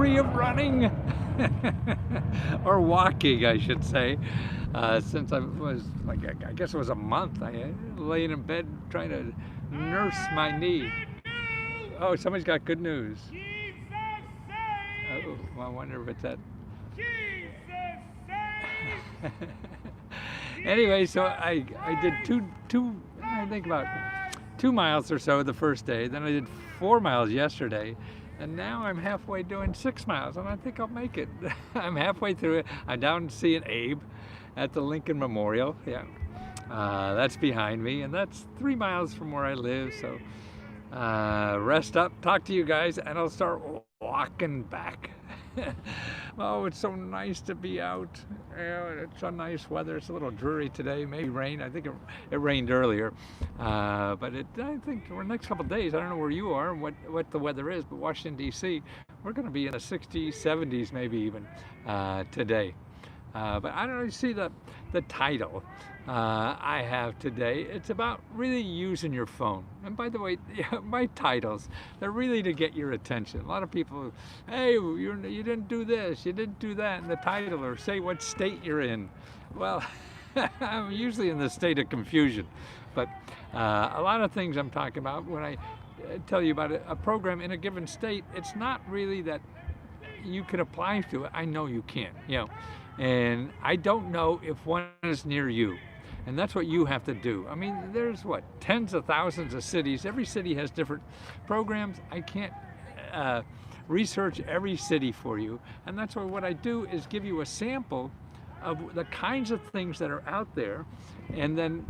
free of running or walking, I should say. Since I was, like, I guess it was a month, I laying in bed trying to nurse my knee. Oh, somebody's got good news. Oh, well, I wonder if it's that. Anyway, so I did I think about 2 miles or so the first day. Then I did 4 miles yesterday, and now I'm halfway doing 6 miles, and I think I'll make it. I'm halfway through it. I'm down seeing Abe at the Lincoln Memorial. Yeah, that's behind me, and that's 3 miles from where I live. So rest up, talk to you guys, and I'll start walking back. Oh, it's so nice to be out. Yeah, it's so nice weather. It's a little dreary today, maybe rain. I think it rained earlier, but I think for the next couple of days, I don't know where you are and what the weather is, but Washington D.C., we're going to be in the 60s, 70s, maybe even today. But I don't know. You see the title I have today. It's about really using your phone. And by the way, my titles, they're really to get your attention. A lot of people, hey, you didn't do this, you didn't do that in the title, or say what state you're in. Well, I'm usually in the state of confusion. But a lot of things I'm talking about when I tell you about a program in a given state, it's not really that you can apply to it. I know you can't, and I don't know if one is near you. And that's what you have to do. I mean, there's tens of thousands of cities. Every city has different programs. I can't research every city for you. And that's why what I do is give you a sample of the kinds of things that are out there. And then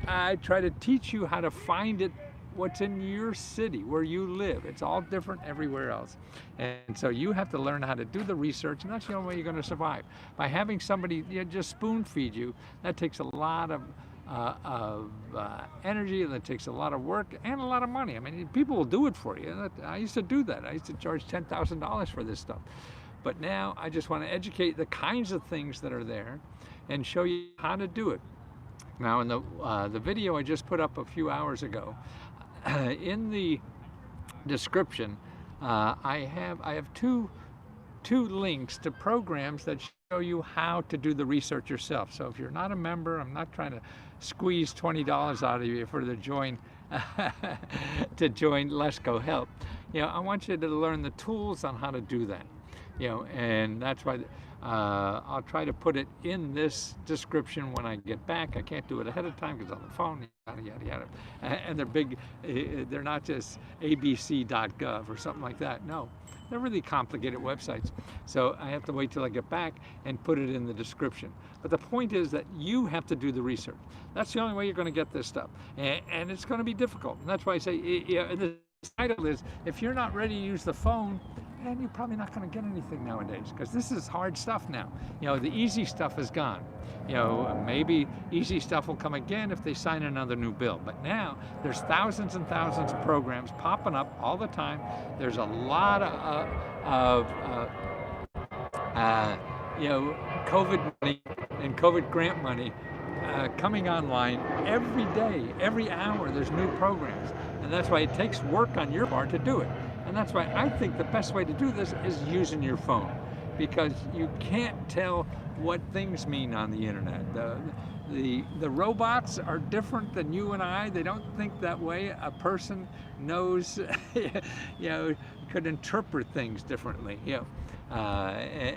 I try to teach you how to find it, what's in your city, where you live. It's all different everywhere else. And so you have to learn how to do the research, and that's the only way you're going to survive. By having somebody just spoon feed you, that takes a lot of energy, and that takes a lot of work and a lot of money. I mean, people will do it for you. I used to do that. I used to charge $10,000 for this stuff. But now I just want to educate the kinds of things that are there and show you how to do it. Now, in the video I just put up a few hours ago, in the description, I have two links to programs that show you how to do the research yourself. So if you're not a member, I'm not trying to squeeze $20 out of you for to join Let's Go Help. I want you to learn the tools on how to do that. And that's why I'll try to put it in this description when I get back. I can't do it ahead of time because on the phone, yada, yada, yada. And they're big, they're not just abc.gov or something like that. No, they're really complicated websites. So I have to wait till I get back and put it in the description. But the point is that you have to do the research. That's the only way you're going to get this stuff. And it's going to be difficult. And that's why I say, the title is, if you're not ready to use the phone, and you're probably not going to get anything nowadays, because this is hard stuff now. The easy stuff is gone. Maybe easy stuff will come again if they sign another new bill. But now there's thousands and thousands of programs popping up all the time. There's a lot of COVID money and COVID grant money coming online every day, every hour. There's new programs, and that's why it takes work on your part to do it. And that's why I think the best way to do this is using your phone, because you can't tell what things mean on the internet. The robots are different than you and I. They don't think that way. A person knows, could interpret things differently, than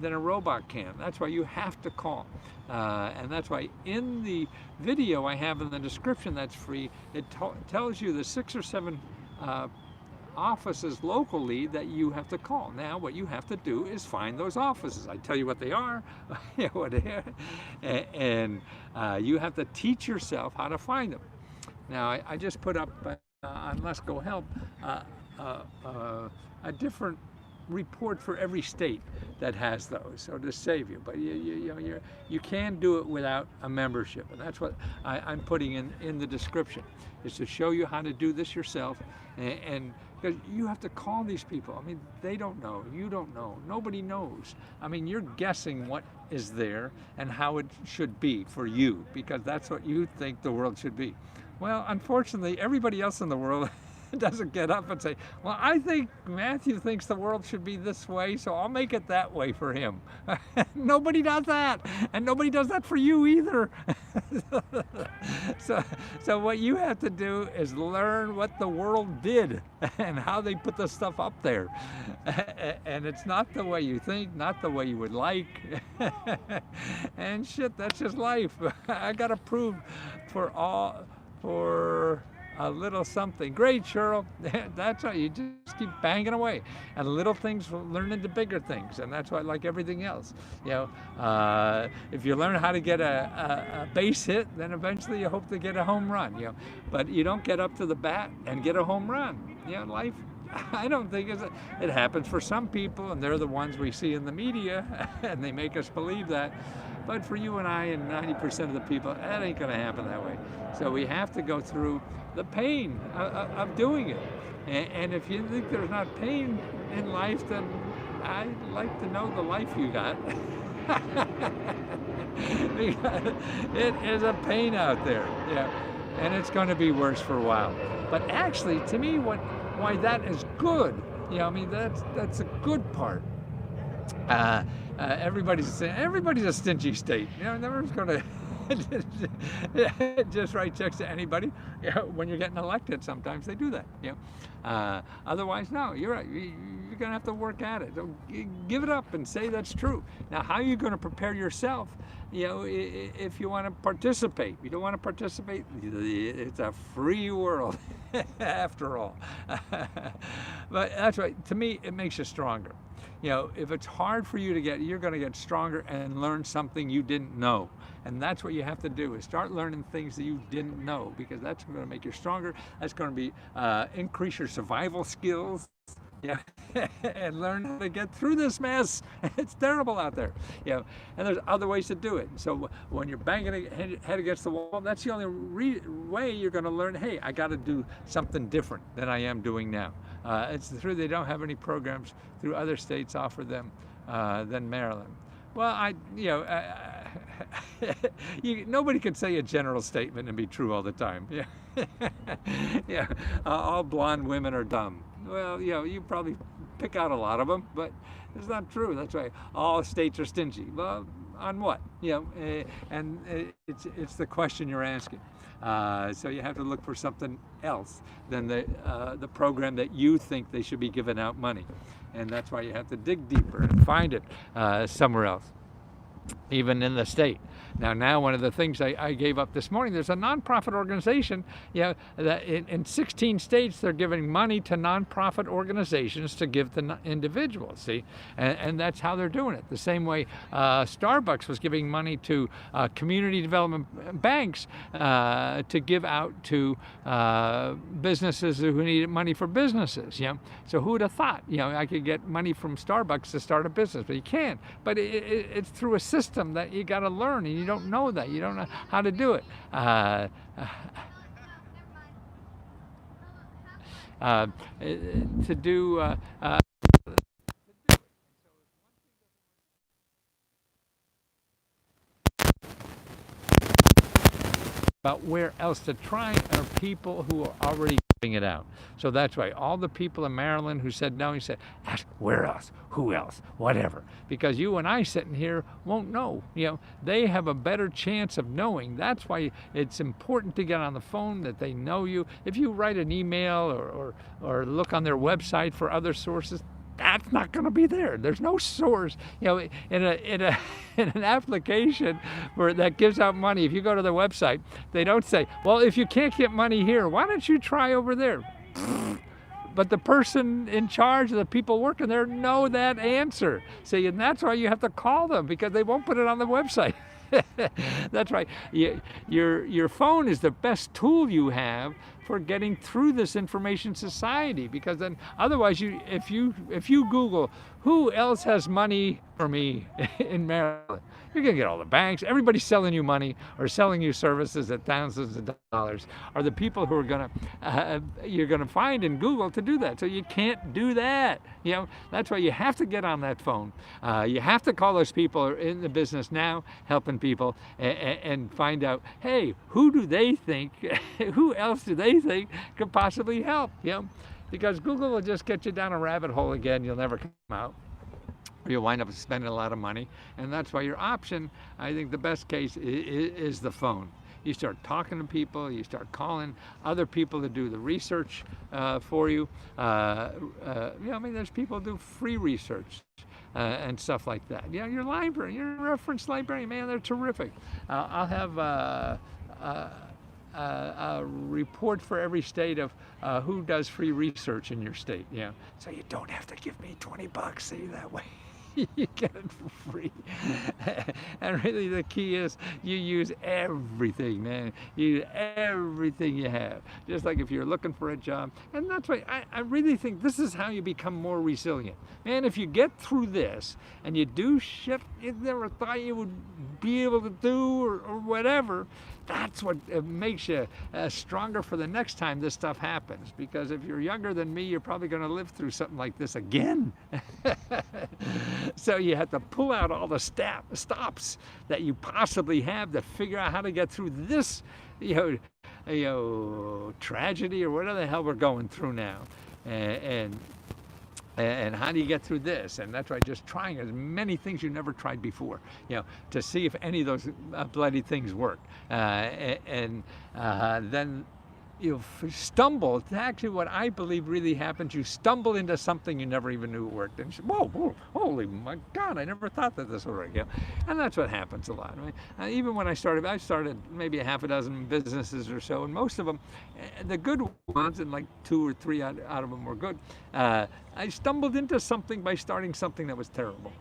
a robot can. That's why you have to call. And that's why in the video I have in the description that's free, it tells you the 6 or 7 offices locally that you have to call. Now what you have to do is find those offices. I tell you what they are, and you have to teach yourself how to find them. Now I just put up on Let's Go Help a different report for every state that has those, so to save you. But you can do it without a membership, and that's what I'm putting in the description, is to show you how to do this yourself. And because you have to call these people. I mean, they don't know, you don't know, nobody knows. I mean, you're guessing what is there and how it should be for you, because that's what you think the world should be. Well, unfortunately, everybody else in the world doesn't get up and say, well, I think Matthew thinks the world should be this way, so I'll make it that way for him. Nobody does that, and nobody does that for you either. So what you have to do is learn what the world did and how they put the stuff up there. And it's not the way you think, not the way you would like. And shit, that's just life. I gotta prove for a little something. Great, Cheryl. That's right. You just keep banging away, and little things will learn into bigger things, and that's why, like everything else, if you learn how to get a base hit, then eventually you hope to get a home run. But you don't get up to the bat and get a home run. Life. I don't think it happens for some people, and they're the ones we see in the media, and they make us believe that. But for you and I and 90% of the people, that ain't going to happen that way. So we have to go through the pain of doing it. And if you think there's not pain in life, then I'd like to know the life you got. Because it is a pain out there, and it's going to be worse for a while. But actually, to me, why that is good, that's a good part. Everybody's a stingy state. Nobody's going to just write checks to anybody. When you're getting elected, sometimes they do that. Otherwise, no, you're right. You're going to have to work at it. So give it up and say that's true. Now, how are you going to prepare yourself? If you want to participate. You don't want to participate. It's a free world, after all. But that's right. To me, it makes you stronger. If it's hard for you to you're going to get stronger and learn something you didn't know. And that's what you have to do, is start learning things that you didn't know, because that's going to make you stronger. That's going to be increase your survival skills. And learn how to get through this mess. It's terrible out there. And there's other ways to do it. So when you're banging head against the wall, that's the only way you're going to learn, hey, I got to do something different than I am doing now. It's true they don't have any programs through other states offer them than Maryland. Well, nobody can say a general statement and be true all the time. All blonde women are dumb. Well, you probably pick out a lot of them, but it's not true. That's right. All states are stingy. Well, on what? And it's the question you're asking. So you have to look for something else than the program that you think they should be giving out money. And that's why you have to dig deeper and find it somewhere else, even in the state. Now one of the things I gave up this morning, there's a nonprofit organization, that in 16 states they're giving money to nonprofit organizations to give to individuals, see? And that's how they're doing it. The same way Starbucks was giving money to community development banks to give out to businesses who needed money for businesses, So who would have thought, I could get money from Starbucks to start a business, but you can't. But it's through a system that you got to learn, and you don't know that. You don't know how to do it. About where else to try are people who are already giving it out. So that's why all the people in Maryland who said no, he said, ask where else, who else, whatever. Because you and I sitting here won't know. They have a better chance of knowing. That's why it's important to get on the phone, that they know you. If you write an email or look on their website for other sources, that's not going to be there. There's no source, in an application that gives out money. If you go to their website, they don't say, well, if you can't get money here, why don't you try over there? But the person in charge of the people working there know that answer. See, and that's why you have to call them, because they won't put it on the website. That's right. Your phone is the best tool you have for getting through this information society, because then otherwise if you Google who else has money for me in Maryland. You're going to get all the banks. Everybody's selling you money or selling you services at thousands of dollars are the people who are going to, you're going to find in Google to do that. So you can't do that. That's why you have to get on that phone. You have to call those people who are in the business now, helping people, and find out, hey, who do they think, who else do they think could possibly help? Because Google will just get you down a rabbit hole again. You'll never come out. You'll wind up spending a lot of money, and that's why your option, I think the best case is the phone. You start talking to people, you start calling other people to do the research for you. There's people who do free research and stuff like that. Your library, your reference library, man, they're terrific. I'll have a report for every state of who does free research in your state. So you don't have to give me $20, see that way. You get it for free. And really the key is you use everything, man. You use everything you have. Just like if you're looking for a job. And that's why I really think this is how you become more resilient. Man, if you get through this and you do shit you never thought you would be able to do or whatever, that's what makes you stronger for the next time this stuff happens. Because if you're younger than me, you're probably going to live through something like this again. So you have to pull out all the stops that you possibly have to figure out how to get through this, tragedy or whatever the hell we're going through now. And how do you get through this? And that's why just trying as many things you never tried before, to see if any of those bloody things work. Then you stumble. It's actually what I believe really happens. You stumble into something you never even knew worked. And whoa, holy my God, I never thought that this would work. And that's what happens a lot. Right? Even when I started maybe a half a dozen businesses or so, and most of them, the good ones, and like 2 or 3 out of them were good. I stumbled into something by starting something that was terrible.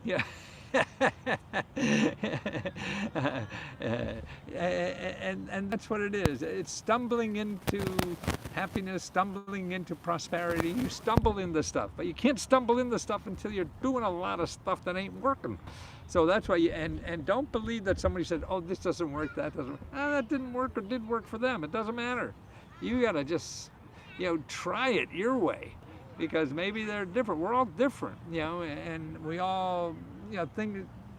And that's what it is. It's stumbling into happiness, stumbling into prosperity. You stumble into stuff, but you can't stumble into stuff until you're doing a lot of stuff that ain't working. So that's why and don't believe that somebody said, oh, this doesn't work, that doesn't work. That didn't work or did work for them. It doesn't matter. You gotta just, try it your way, because maybe they're different. We're all different, and we all,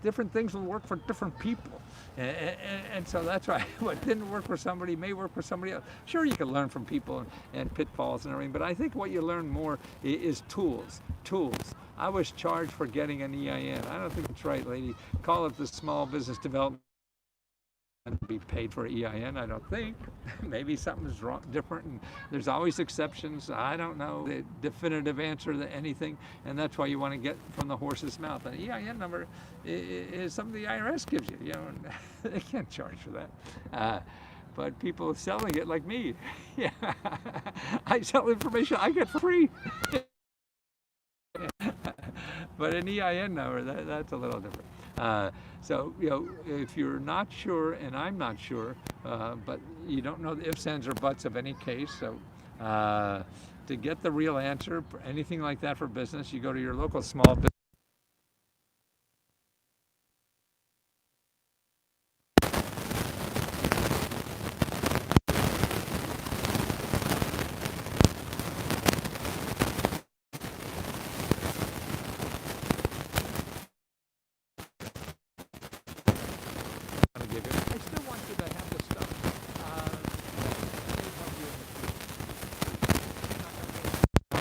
different things will work for different people. And so that's why what didn't work for somebody may work for somebody else. Sure, you can learn from people and pitfalls and everything, but I think what you learn more is tools. I was charged for getting an EIN. I don't think it's right, lady. Call it the Small Business Development. Be paid for EIN, I don't think. Maybe something's wrong, different, and there's always exceptions. I don't know the definitive answer to anything, and that's why you want to get from the horse's mouth. An EIN number is something the IRS gives you. And they can't charge for that. But people selling it like me, I sell information I get free. But an EIN number, that's a little different. So, if you're not sure, and I'm not sure, but you don't know the ifs, ands, or buts of any case, so to get the real answer, anything like that for business, you go to your local small business. I still want you to have this stuff.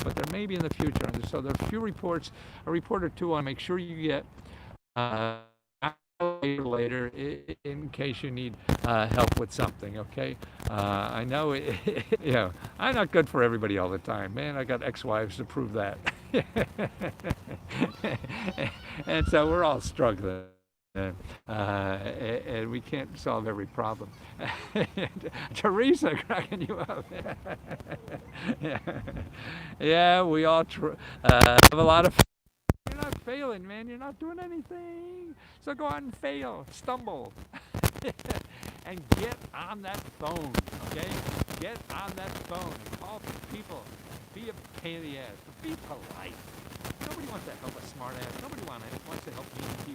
But there may be in the future. So there are a few reports, a report or two on. Make sure you get later in case you need help with something. Okay, I know I'm not good for everybody all the time, man. I got ex-wives to prove that. And so we're all struggling. And we can't solve every problem. Teresa cracking you up. Yeah, we all have a lot of. You're not failing, man. You're not doing anything. So go out and fail, stumble, and get on that phone. Okay, get on that phone and call people. Be a pain in the ass, but be polite. Nobody wants to help a smart ass. Nobody wants to help mean people.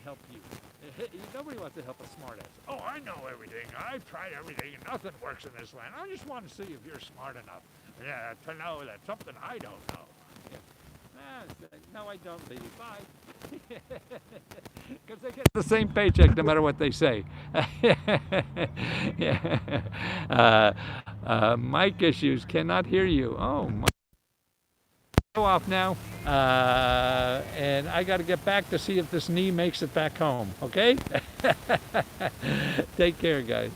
help you. Nobody wants to help a smart ass. Oh, I know everything. I've tried everything and nothing works in this land. I just want to see if you're smart enough to know that something I don't know. No, I don't, lady. Bye. Because they get the same paycheck no matter what they say. Yeah. Mic issues. Cannot hear you. Oh, my. Go off now. And I got to get back to see if this knee makes it back home. Okay? Take care, guys.